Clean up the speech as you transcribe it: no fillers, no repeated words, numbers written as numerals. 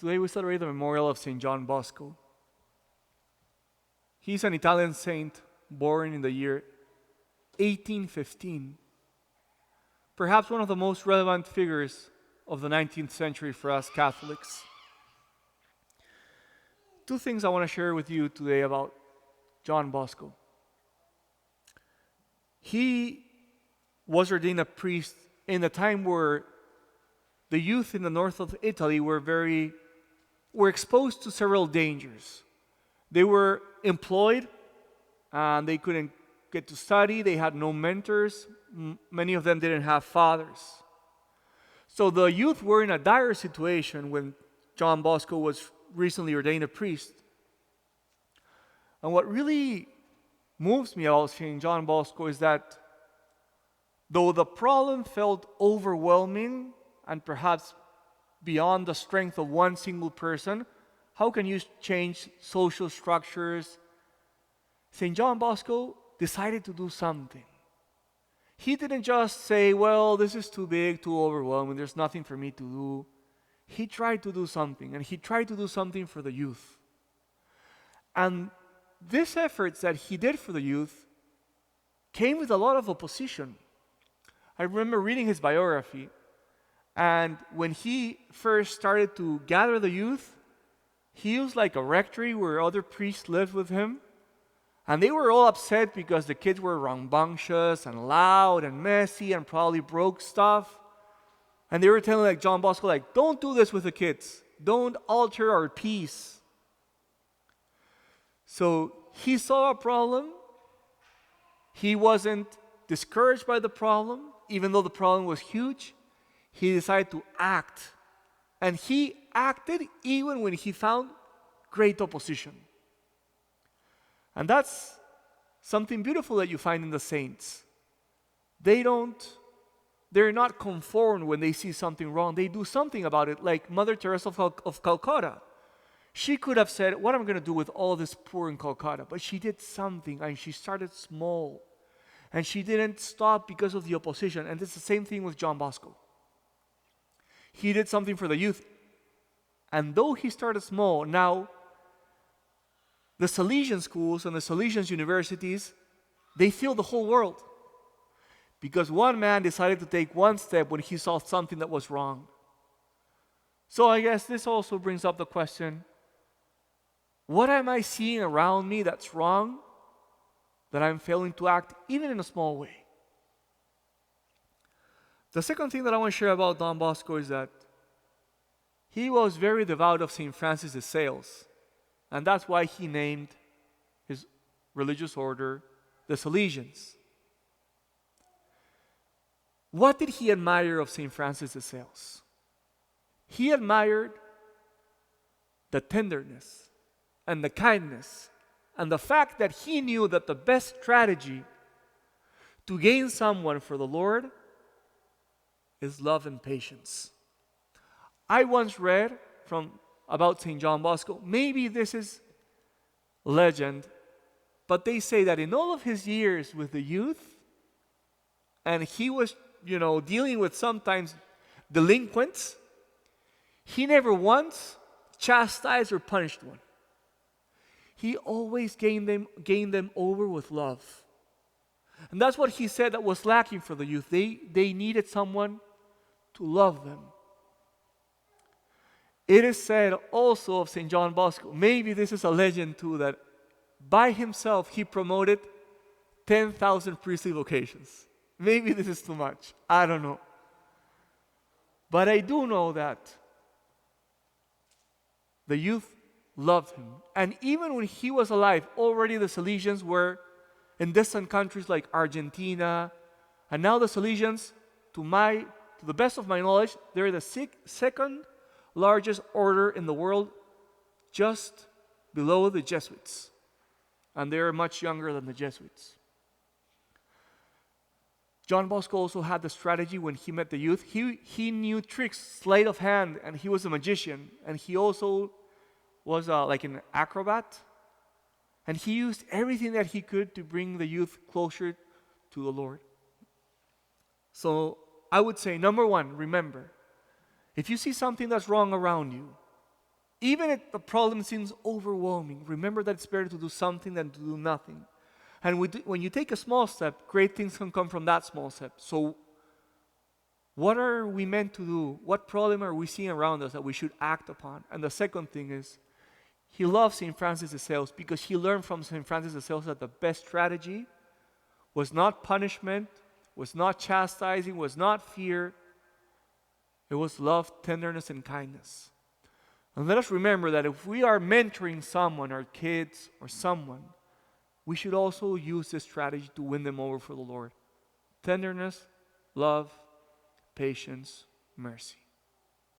Today we celebrate the memorial of St. John Bosco. He's an Italian saint born in the year 1815. Perhaps one of the most relevant figures of the 19th century for us Catholics. Two things I want to share with you today about John Bosco. He was ordained a priest in a time where the youth in the north of Italy were exposed to several dangers. They were employed and they couldn't get to study. They had no mentors. Many of them didn't have fathers. So the youth were in a dire situation when John Bosco was recently ordained a priest. And what really moves me about St. John Bosco is that though the problem felt overwhelming and perhaps beyond the strength of one single person, how can you change social structures? St. John Bosco decided to do something. He didn't just say, well, this is too big, too overwhelming, there's nothing for me to do. He tried to do something, and he tried to do something for the youth. And these efforts that he did for the youth came with a lot of opposition. I remember reading his biography, and when he first started to gather the youth, he used like a rectory where other priests lived with him. And they were all upset because the kids were rambunctious and loud and messy and probably broke stuff. And they were telling like John Bosco, like, don't do this with the kids. Don't alter our peace. So he saw a problem. He wasn't discouraged by the problem, even though the problem was huge. He decided to act. And he acted even when he found great opposition. And that's something beautiful that you find in the saints. They're not conformed when they see something wrong. They do something about it, like Mother Teresa of Calcutta. She could have said, what am I going to do with all this poor in Calcutta? But she did something, and she started small. And she didn't stop because of the opposition. And it's the same thing with John Bosco. He did something for the youth. And though he started small, now the Salesian schools and the Salesian universities, they fill the whole world. Because one man decided to take one step when he saw something that was wrong. So I guess this also brings up the question, what am I seeing around me that's wrong, that I'm failing to act even in a small way? The second thing that I want to share about Don Bosco is that he was very devout of St. Francis de Sales. And that's why he named his religious order the Salesians. What did he admire of St. Francis de Sales? He admired the tenderness and the kindness and the fact that he knew that the best strategy to gain someone for the Lord is love and patience. I once read about St. John Bosco. Maybe this is legend, but they say that in all of his years with the youth, and he was, dealing with sometimes delinquents, he never once chastised or punished one. He always gained them over with love. And that's what he said that was lacking for the youth. They needed someone to love them. It is said also of St. John Bosco, maybe this is a legend too, that by himself he promoted 10,000 priestly vocations. Maybe this is too much. I don't know. But I do know that the youth loved him. And even when he was alive, already the Salesians were in distant countries like Argentina. And now the Salesians, to the best of my knowledge, they're the second largest order in the world, just below the Jesuits. And they're much younger than the Jesuits. John Bosco also had the strategy when he met the youth. He knew tricks, sleight of hand, and he was a magician. And he also was like an acrobat. And he used everything that he could to bring the youth closer to the Lord. So I would say, number one, remember, if you see something that's wrong around you, Even if the problem seems overwhelming, remember that it's better to do something than to do nothing. And when you take a small step, great things can come from that small step. So, what are we meant to do? What problem are we seeing around us that we should act upon? And the second thing is, he loves St. Francis de Sales because he learned from St. Francis de Sales that the best strategy was not punishment, was not chastising, was not fear. It was love, tenderness, and kindness. And let us remember that if we are mentoring someone, our kids or someone, we should also use this strategy to win them over for the Lord. Tenderness, love, patience, mercy.